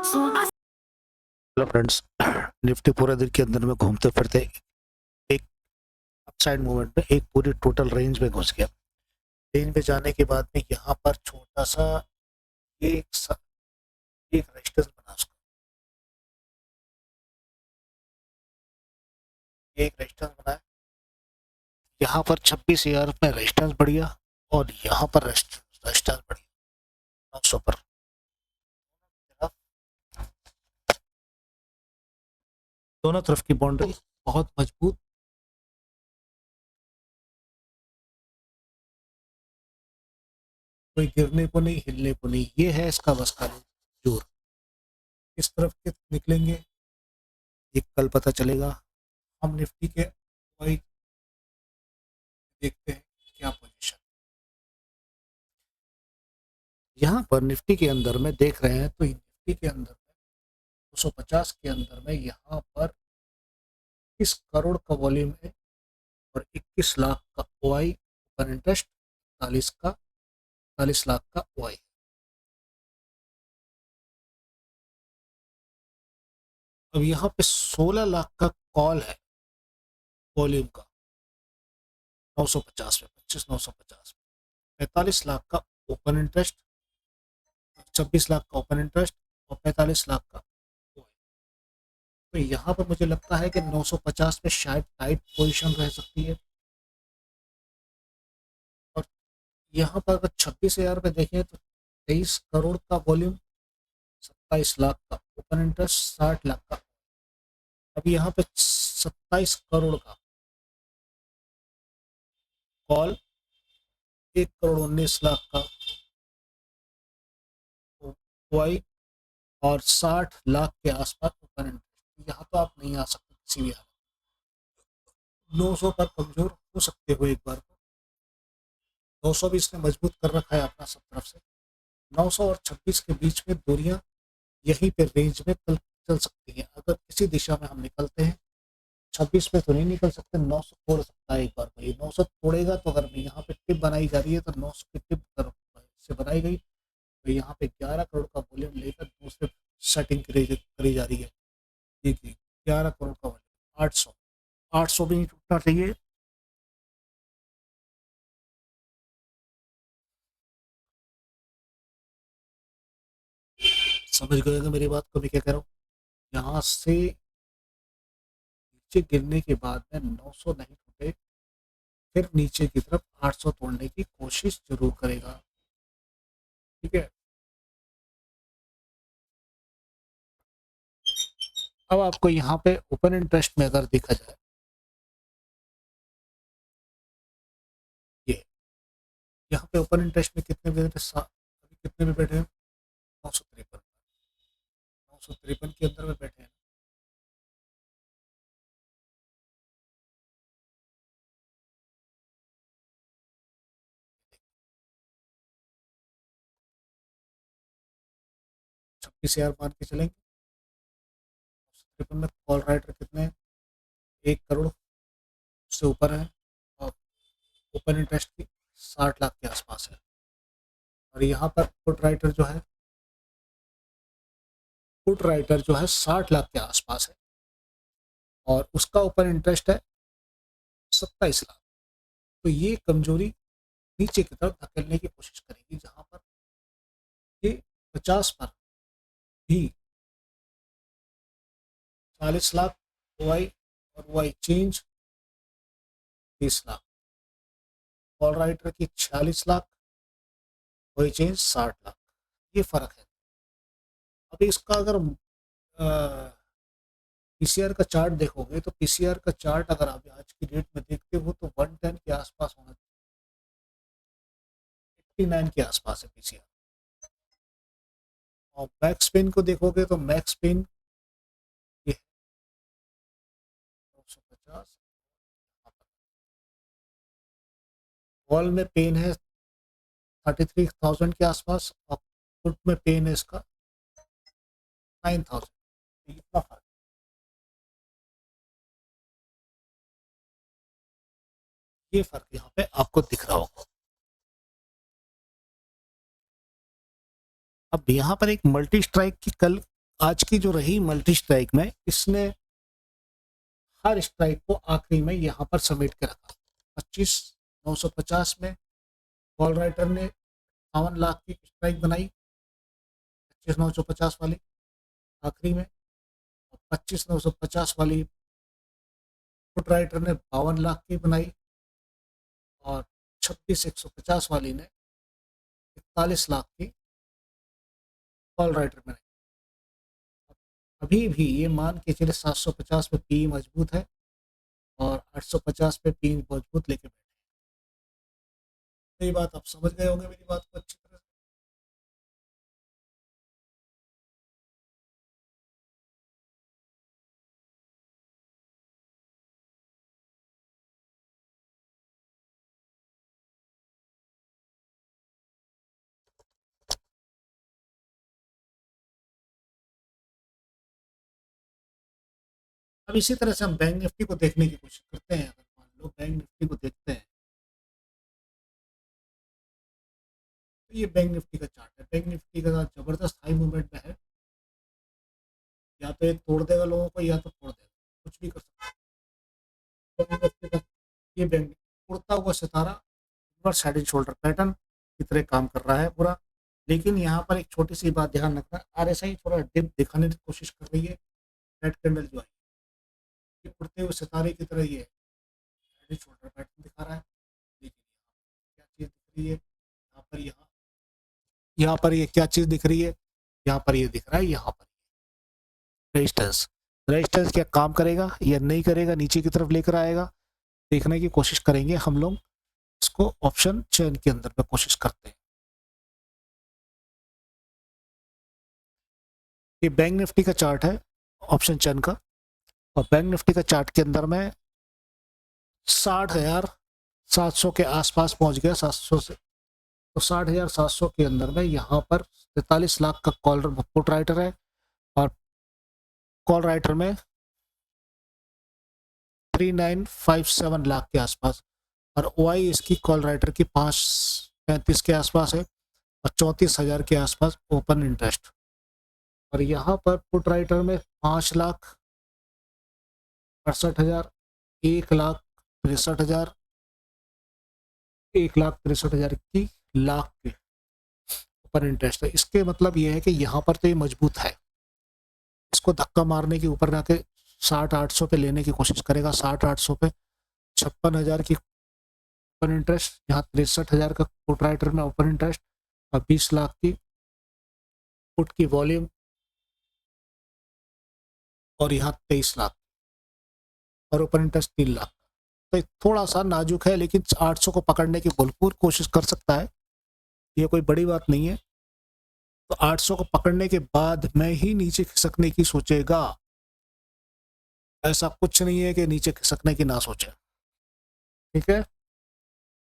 Hello friends. Nifty पूरे दिन के अंदर में घूमते फिरते एक अपसाइड मूवमेंट में एक पूरी टोटल रेंज में घुस गया। रेंज में जाने के बाद में यहाँ पर छोटा सा एक सा, एक रेजिस्टेंस बना उसका, एक रेजिस्टेंस बनाया। यहाँ पर 26,000 में रेजिस्टेंस बढ़िया और यहाँ पर रेजिस्टेंस बढ़िया 900 पर। दोनों तरफ की बाउंड्री बहुत मजबूत, कोई गिरने को नहीं, हिलने को नहीं। ये है इसका बस का जोर। किस तरफ के निकलेंगे ये कल पता चलेगा। हम निफ्टी के वही देखते हैं क्या पोजीशन। यहाँ पर निफ्टी के अंदर में देख रहे हैं तो निफ्टी के अंदर में 250 के अंदर में यहाँ पर 21 करोड़ का वॉल्यूम है और 21 लाख का ओआई ओपन इंटरेस्ट, 40 लाख का ओआई। अब यहाँ पे 16 लाख का कॉल है वॉल्यूम का 950 में, 25,950 में। 45 लाख का ओपन इंटरेस्ट, 26 लाख का ओपन इंटरेस्ट और 45 लाख का OI। तो यहाँ पर मुझे लगता है कि 950 में शायद टाइट पोजीशन रह सकती है। और यहाँ पर अगर 26,000 में देखें तो 23 करोड़ का वॉल्यूम, 27 लाख का ओपन इंटरेस्ट, 60 लाख का। अब यहाँ पे 27 करोड़ का कॉल, 1 करोड़ 19 लाख का OI और 60 लाख के आसपास ओपन इंटरेस्ट। यहाँ तो आप नहीं आ सकते किसी भी हालत। 900 पर कमजोर हो सकते हो एक बार को। 900 भी इसने मजबूत कर रखा है अपना सब तरफ से। 900 और 26 के बीच में दूरियां यहीं पे रेंज में कल चल सकती हैं। अगर किसी दिशा में हम निकलते हैं 26 पे तो नहीं निकल सकते, 900 तोड़ सकता है एक बार को। ये 900 तोड़ेगा तो अगर यहाँ पे टिप बनाई जा रही है तो 900 की टिप अगर से बनाई गई तो यहाँ पे 11 करोड़ का वॉल्यूम लेकर दूसरे सेटिंग करी जा रही है। देखिए 11 करोड़ का वॉल्यूम, 800 भी नहीं टूटना चाहिए। समझ गए मेरी बात को, मैं क्या कह रहा हूँ। यहाँ से नीचे गिरने के बाद में 900 नहीं टूटे फिर नीचे की तरफ 800 तोड़ने की कोशिश जरूर करेगा। ठीक है, अब आपको यहाँ पे ओपन इंटरेस्ट में अगर देखा जाए, ये यहाँ पे ओपन इंटरेस्ट में कितने बैठे, अभी कितने में बैठे हैं? 953, 953 के अंदर में बैठे हैं। छब्बीस हजार मान के चलेंगे। 953 में कॉल राइटर कितने हैं? 1 करोड़ से ऊपर है और ओपन इंटरेस्ट की 60 लाख के आसपास है। और यहाँ पर पुट राइटर जो है 60 लाख के आसपास है और उसका ओपन इंटरेस्ट है 27 लाख। तो ये कमजोरी नीचे की तरफ धकेलने की कोशिश करेगी, जहां पर ये 50 पर भी 40 लाख ओआई और OI change 30 lakh, call writer की 46 लाख, ओआई चेंज 60 लाख। ये फर्क है। अभी इसका अगर पीसीआर का चार्ट देखोगे तो पीसीआर का चार्ट अगर आप आज की डेट में देखते हो तो 110 के आसपास होना चाहिए, 89 के आसपास है पीसीआर। और मैक्स पेन को देखोगे तो मैक्स पेन ये 950, कॉल में पेन है 33,000 के आसपास और पुट में पेन है इसका 9,000। इतना फर्क, ये फर्क यहाँ पे आपको दिख रहा होगा। अब यहाँ पर एक मल्टी स्ट्राइक की कल आज की जो रही मल्टी स्ट्राइक में, इसने हर स्ट्राइक को आखिरी में यहाँ पर समेट के रखा। 25,950 में कॉल राइटर ने 52 लाख की स्ट्राइक बनाई, 25,950 वाली आखिरी में। 25,950 वाली पुट राइटर ने 52 लाख की बनाई, और 26,150 वाली ने 41 लाख की कॉल राइटर बनाई। अभी भी ये मान के चले 750 पे पी मजबूत है और 850 पे पी मजबूत लेके बैठे। तो ये बात आप समझ गए होंगे मेरी बात को अच्छी तरह से। अब इसी तरह से हम बैंक निफ्टी को देखने की कोशिश करते हैं। अगर मान लो बैंक निफ्टी को देखते हैं, तो ये बैंक निफ्टी का चार्ट है। बैंक निफ्टी का जबरदस्त हाई मूवमेंट में है, या तो ये तोड़ देगा लोगों को या तो फोड़ देगा, कुछ भी कर सकता है बैंक निफ्टी का। ये बैंक उड़ता हुआ सितारा reverse head and shoulder pattern की तरह काम कर रहा है पूरा। लेकिन यहाँ पर एक छोटी सी बात ध्यान रखना, आरएसआई थोड़ा डिप दिखाने की कोशिश कर रही है। रेड कैंडल जो है ये उड़ते हुए सितारे की तरह ये हेड एंड शोल्डर पैटर्न दिखा रहा है। लेकिन क्या चीज़ दिख रही है यहाँ पर ये क्या चीज़ दिख रही है, यहाँ पर ये दिख रहा है, यहाँ पर रेजिस्टेंस। रेजिस्टेंस क्या काम करेगा या नहीं करेगा, नीचे की तरफ लेकर आएगा, देखने की कोशिश करेंगे हम लोग। इसको ऑप्शन चेन के अंदर में कोशिश करते हैं। ये बैंक निफ्टी का चार्ट है ऑप्शन चेन का, और बैंक निफ्टी का चार्ट के अंदर में 60,700 के आसपास पहुंच गया, 700 से। तो 60,700 के अंदर में यहाँ पर 43 लाख का कॉल पुट राइटर है, और कॉल राइटर में 3957 लाख के आसपास, और ओआई इसकी कॉल राइटर की 535 के आसपास है, और 34,000 के आसपास ओपन इंटरेस्ट। और यहाँ पर पुट राइटर में 5,68,000, 1,63,000, 1,63,000 की लाख के ऊपर इंटरेस्ट है। इसके मतलब ये है कि यहाँ पर तो ये मजबूत है, इसको धक्का मारने के ऊपर जाके 60-800 पे लेने की कोशिश करेगा। 60-800 पे 56,000 की ओपन इंटरेस्ट, यहाँ 63,000 का पुट राइटर में ओपन इंटरेस्ट, और 20 लाख की पुट की वॉल्यूम, और यहाँ 23 लाख, और ओपन इंटरेस्ट 3 लाख। तो थोड़ा सा नाजुक है, लेकिन 800 को पकड़ने की भरपूर कोशिश कर सकता है, ये कोई बड़ी बात नहीं है। तो 800 को पकड़ने के बाद मैं ही नीचे खिसकने की सोचेगा, ऐसा कुछ नहीं है कि नीचे खिसकने की ना सोचे। ठीक है,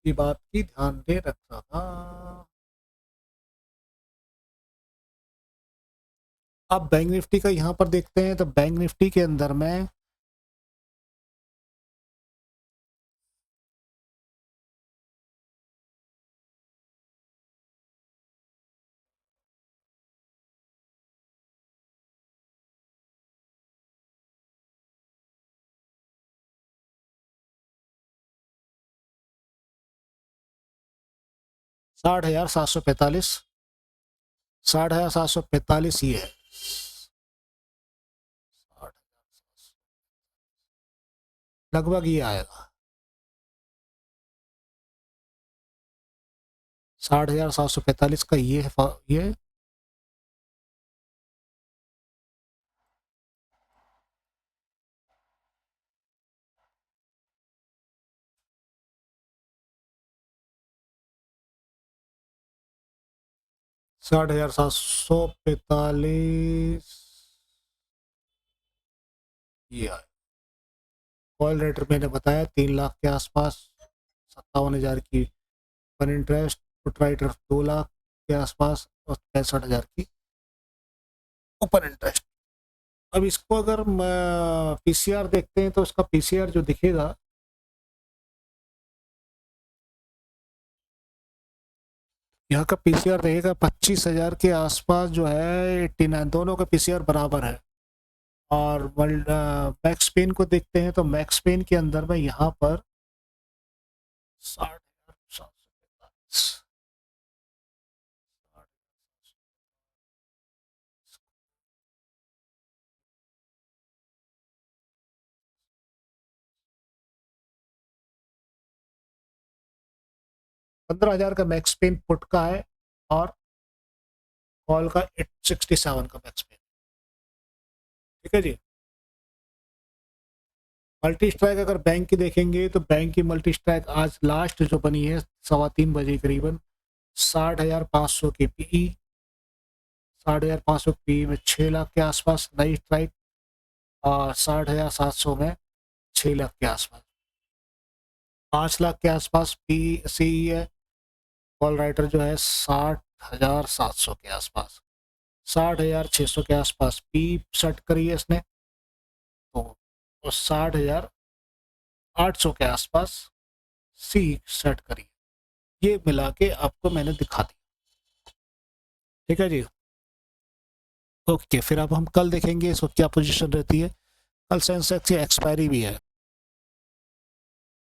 ये बात की ध्यान दे रखना था। अब बैंक निफ्टी का यहाँ पर देखते हैं, तो बैंक निफ्टी के अंदर में साठ हजार सात सौ पैंतालीस 60,745 ये है। लगभग ये आएगा 60,745 का ये है, ये 60,745 ये आए। कॉल रेट मैंने बताया 3 लाख के आसपास, 57,000 की पर इंटरेस्ट, पुट राइटर 2 लाख के आसपास, और 65,000 की ओपन इंटरेस्ट। अब इसको अगर पीसीआर देखते हैं, तो इसका पीसीआर जो दिखेगा, यहाँ का पीसीआर रहेगा 25,000 के आसपास जो है 89, दोनों का पीसीआर बराबर है। और मैक्स पेन को देखते हैं तो मैक्स पेन के अंदर में यहाँ पर 60,745, 15,000 का मैक्स पेन पुट का है और कॉल का 867 का मैक्स पेन। ठीक है जी। मल्टी स्ट्राइक अगर बैंक की देखेंगे तो बैंक की मल्टी स्ट्राइक आज लास्ट जो बनी है 3:15 करीबन 60,500 की पीई, 60,500 पीई में 6 लाख के आसपास नई स्ट्राइक, और 60,700 में 6 लाख के आसपास, 5 लाख के आसपास पी सी है। कॉल राइटर जो है 60,700 के आसपास, 60,600 के आसपास पी सेट करी है इसने, तो 60,800 के आसपास सी सेट करी। ये मिला के आपको मैंने दिखा दी। ठीक है जी। ओके, फिर अब हम कल देखेंगे इसको क्या पोजीशन रहती है। कल सेंसेक्स की एक्सपायरी भी है।